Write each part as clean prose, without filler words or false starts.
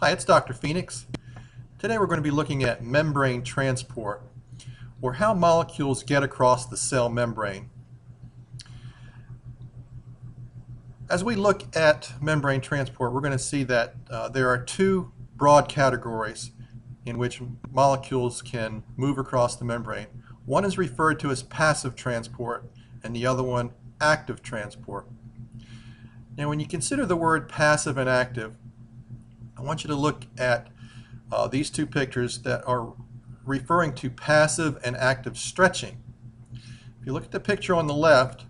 Hi, it's Dr. Phoenix. Today we're going to be looking at membrane transport, or how molecules get across the cell membrane. As we look at membrane transport, we're going to see that there are two broad categories in which molecules can move across the membrane. One is referred to as passive transport, and the other one active transport. Now, when you consider the word passive and active, I want you to look at these two pictures that are referring to passive and active stretching. If you look at the picture on the left,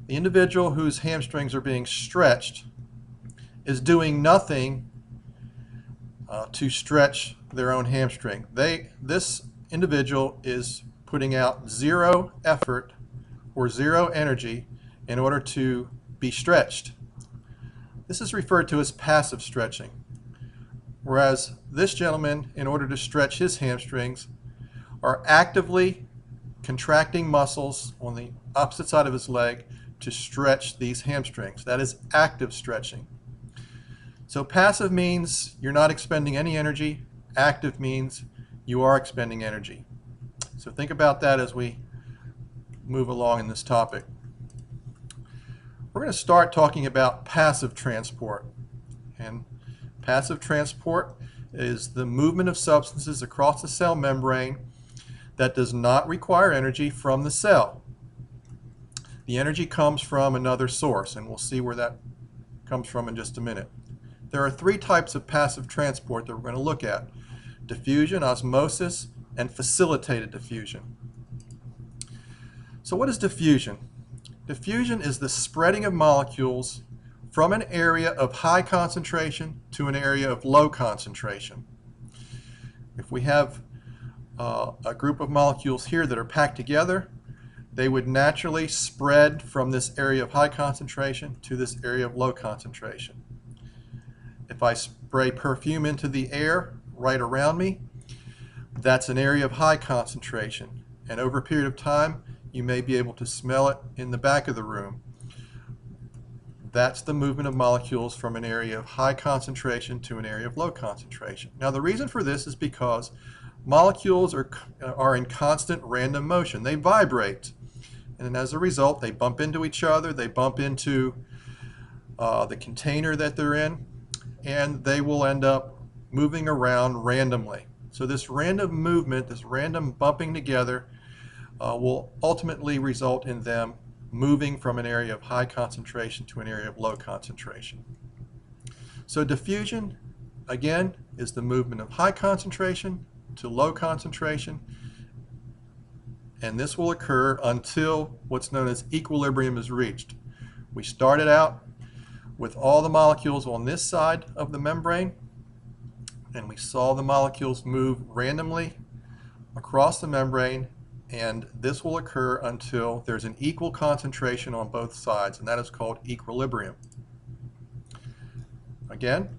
the individual whose hamstrings are being stretched is doing nothing to stretch their own hamstring. This individual is putting out zero effort or zero energy in order to be stretched. This is referred to as passive stretching. Whereas this gentleman, in order to stretch his hamstrings, are actively contracting muscles on the opposite side of his leg to stretch these hamstrings. That is active stretching. So passive means you're not expending any energy. Active means you are expending energy. So think about that as we move along in this topic. We're going to start talking about passive transport. And passive transport is the movement of substances across the cell membrane that does not require energy from the cell. The energy comes from another source, and we'll see where that comes from in just a minute. There are three types of passive transport that we're going to look at: diffusion, osmosis, and facilitated diffusion. So what is diffusion? Diffusion is the spreading of molecules from an area of high concentration to an area of low concentration. If we have a group of molecules here that are packed together, they would naturally spread from this area of high concentration to this area of low concentration. If I spray perfume into the air right around me, that's an area of high concentration, and over a period of time you may be able to smell it in the back of the room. That's the movement of molecules from an area of high concentration to an area of low concentration. Now, the reason for this is because molecules are in constant random motion. They vibrate, and as a result they bump into each other, they bump into the container that they're in, and they will end up moving around randomly. So this random movement, this random bumping together, will ultimately result in them moving from an area of high concentration to an area of low concentration. So diffusion, again, is the movement of high concentration to low concentration, and this will occur until what's known as equilibrium is reached. We started out with all the molecules on this side of the membrane, and we saw the molecules move randomly across the membrane, and this will occur until there's an equal concentration on both sides, and that is called equilibrium. Again,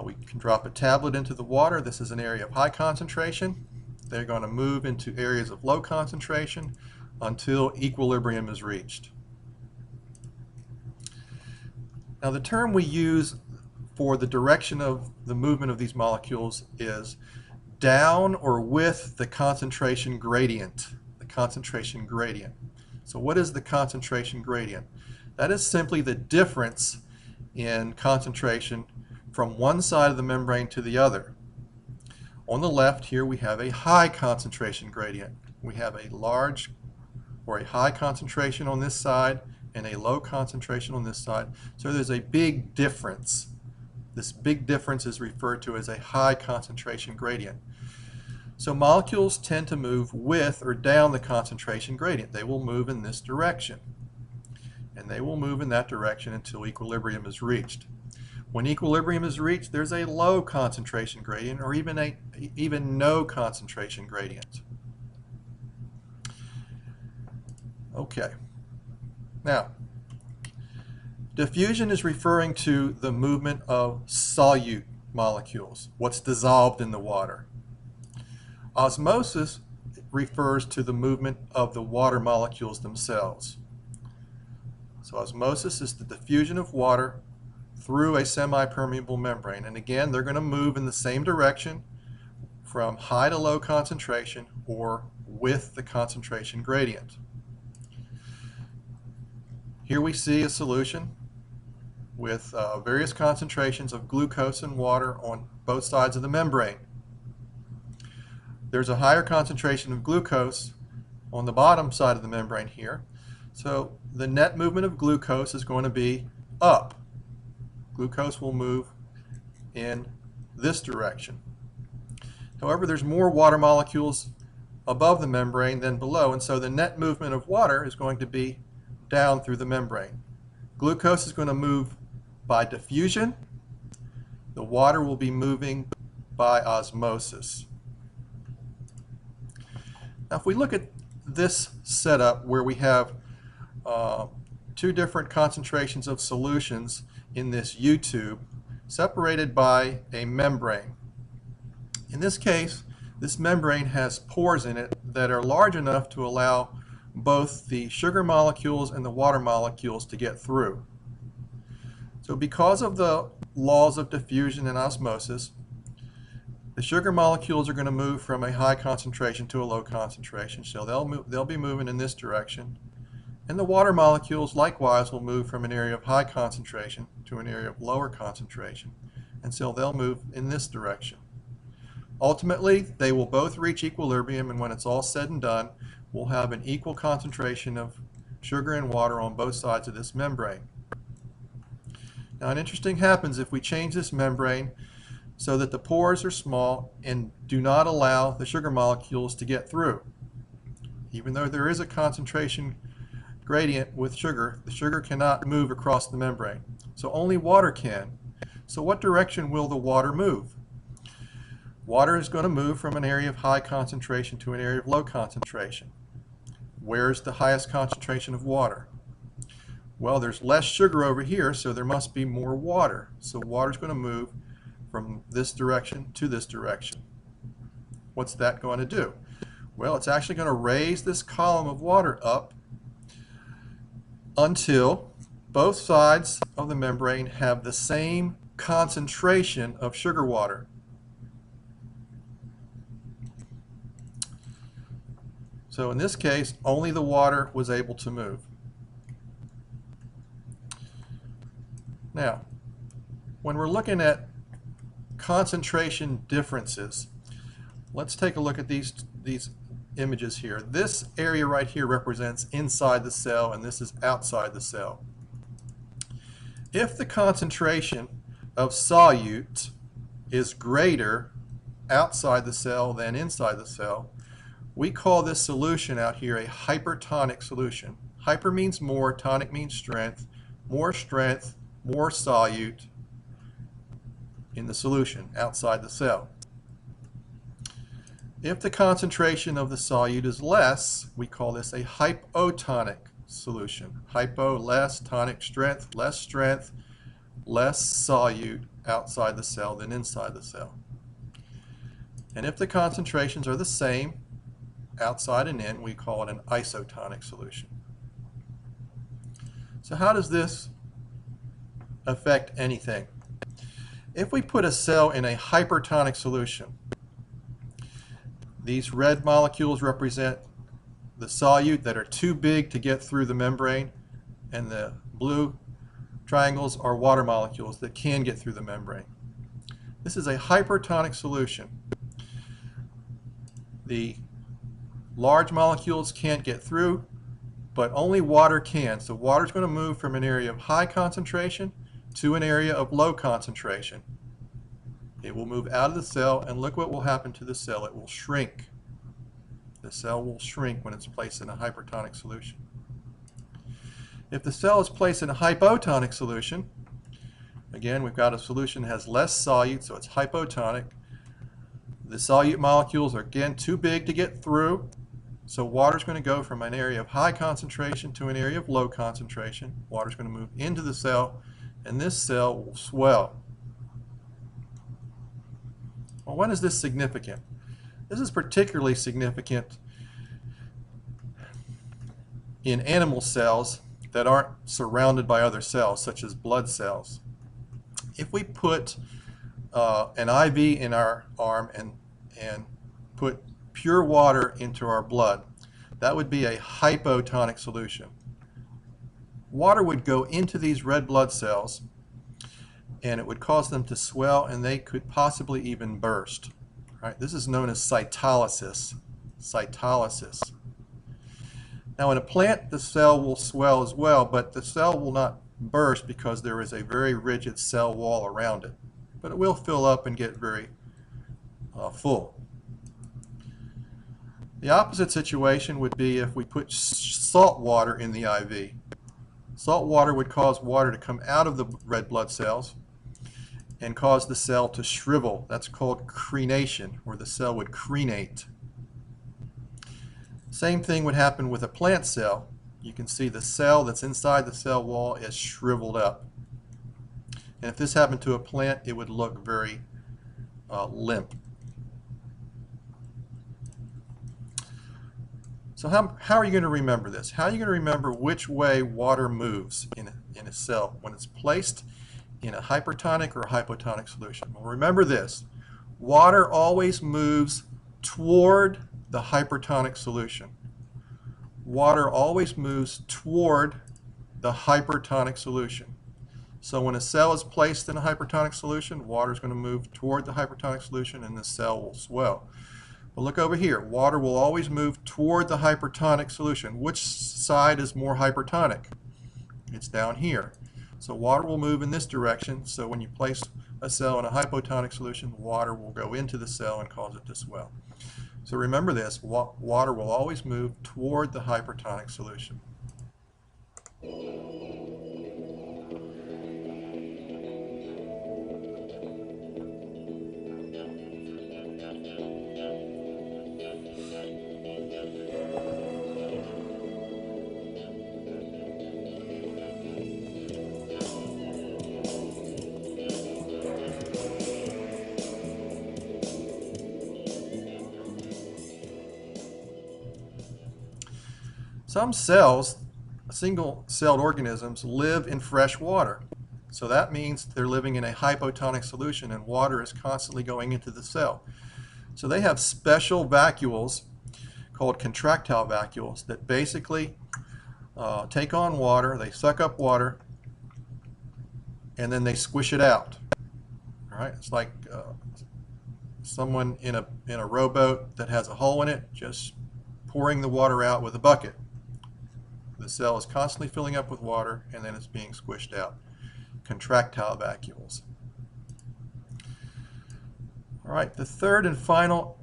we can drop a tablet into the water. This is an area of high concentration. They're going to move into areas of low concentration until equilibrium is reached. Now, the term we use for the direction of the movement of these molecules is down or with the concentration gradient. The concentration gradient. So what is the concentration gradient? That is simply the difference in concentration from one side of the membrane to the other. On the left here we have a high concentration gradient. We have a large or a high concentration on this side and a low concentration on this side. So there's a big difference. This big difference is referred to as a high concentration gradient. So molecules tend to move with or down the concentration gradient. They will move in this direction, and they will move in that direction until equilibrium is reached. When equilibrium is reached, there's a low concentration gradient, or even no concentration gradient. Okay. Now, diffusion is referring to the movement of solute molecules, what's dissolved in the water. Osmosis refers to the movement of the water molecules themselves. So osmosis is the diffusion of water through a semi-permeable membrane. And again, they're going to move in the same direction from high to low concentration or with the concentration gradient. Here we see a solution with various concentrations of glucose and water on both sides of the membrane. There's a higher concentration of glucose on the bottom side of the membrane here, so the net movement of glucose is going to be up. Glucose will move in this direction. However, there's more water molecules above the membrane than below, and so the net movement of water is going to be down through the membrane. Glucose is going to move by diffusion. The water will be moving by osmosis. Now, if we look at this setup where we have two different concentrations of solutions in this U-tube separated by a membrane. In this case, this membrane has pores in it that are large enough to allow both the sugar molecules and the water molecules to get through. So because of the laws of diffusion and osmosis, the sugar molecules are going to move from a high concentration to a low concentration, so they'll be moving in this direction. And the water molecules likewise will move from an area of high concentration to an area of lower concentration, and so they'll move in this direction. Ultimately, they will both reach equilibrium, and when it's all said and done, we'll have an equal concentration of sugar and water on both sides of this membrane. Now, an interesting happens if we change this membrane so that the pores are small and do not allow the sugar molecules to get through. Even though there is a concentration gradient with sugar, the sugar cannot move across the membrane. So only water can. So what direction will the water move? Water is going to move from an area of high concentration to an area of low concentration. Where's the highest concentration of water? Well, there's less sugar over here, so there must be more water. So water is going to move from this direction to this direction. What's that going to do? Well, it's actually going to raise this column of water up until both sides of the membrane have the same concentration of sugar water. So in this case, only the water was able to move. Now, when we're looking at concentration differences, let's take a look at these images here. This area right here represents inside the cell, and this is outside the cell. If the concentration of solute is greater outside the cell than inside the cell, we call this solution out here a hypertonic solution. Hyper means more, tonic means strength, more solute in the solution outside the cell. If the concentration of the solute is less, we call this a hypotonic solution. Hypo, less, tonic, strength, less solute outside the cell than inside the cell. And if the concentrations are the same outside and in, we call it an isotonic solution. So how does this affect anything? If we put a cell in a hypertonic solution, these red molecules represent the solute that are too big to get through the membrane, and the blue triangles are water molecules that can get through the membrane. This is a hypertonic solution. The large molecules can't get through, but only water can. So water is going to move from an area of high concentration to an area of low concentration. It will move out of the cell, and look what will happen to the cell. It will shrink. The cell will shrink when it's placed in a hypertonic solution. If the cell is placed in a hypotonic solution, again, we've got a solution that has less solute, so it's hypotonic. The solute molecules are, again, too big to get through, so water is going to go from an area of high concentration to an area of low concentration. Water is going to move into the cell, and this cell will swell. Well, when is this significant? This is particularly significant in animal cells that aren't surrounded by other cells, such as blood cells. If we put an IV in our arm and put pure water into our blood, that would be a hypotonic solution. Water would go into these red blood cells and it would cause them to swell, and they could possibly even burst. Right? This is known as cytolysis. Cytolysis. Now in a plant, the cell will swell as well, but the cell will not burst because there is a very rigid cell wall around it. But it will fill up and get very full. The opposite situation would be if we put salt water in the IV. Salt water would cause water to come out of the red blood cells and cause the cell to shrivel. That's called crenation, where the cell would crenate. Same thing would happen with a plant cell. You can see the cell that's inside the cell wall is shriveled up. And if this happened to a plant, it would look very limp. So how are you going to remember this? How are you going to remember which way water moves in a cell when it's placed in a hypertonic or hypotonic solution? Well, remember this. Water always moves toward the hypertonic solution. Water always moves toward the hypertonic solution. So when a cell is placed in a hypertonic solution, water is going to move toward the hypertonic solution and the cell will swell. But look over here. Water will always move toward the hypertonic solution. Which side is more hypertonic? It's down here. So water will move in this direction. So when you place a cell in a hypotonic solution, water will go into the cell and cause it to swell. So remember this. Water will always move toward the hypertonic solution. Some cells, single-celled organisms, live in fresh water. So that means they're living in a hypotonic solution and water is constantly going into the cell. So they have special vacuoles called contractile vacuoles that basically take on water, they suck up water, and then they squish it out. All right? It's like someone in a rowboat that has a hole in it just pouring the water out with a bucket. The cell is constantly filling up with water and then it's being squished out. Contractile vacuoles. All right, the third and final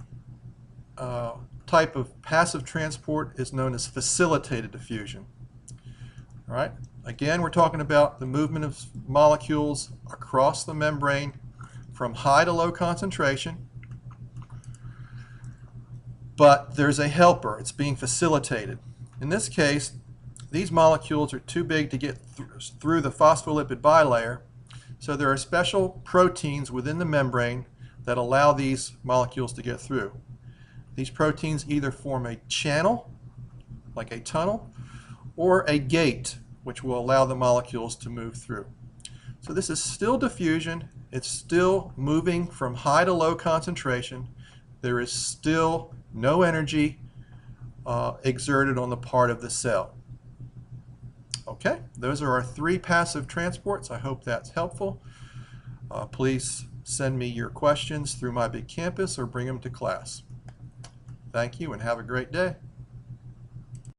type of passive transport is known as facilitated diffusion. All right, again, we're talking about the movement of molecules across the membrane from high to low concentration, but there's a helper. It's being facilitated. In this case, these molecules are too big to get through the phospholipid bilayer, so there are special proteins within the membrane that allow these molecules to get through. These proteins either form a channel, like a tunnel, or a gate, which will allow the molecules to move through. So this is still diffusion. It's still moving from high to low concentration. There is still no energy exerted on the part of the cell. Okay, those are our 3 passive transports. I hope that's helpful. Please send me your questions through My Big Campus or bring them to class. Thank you and have a great day.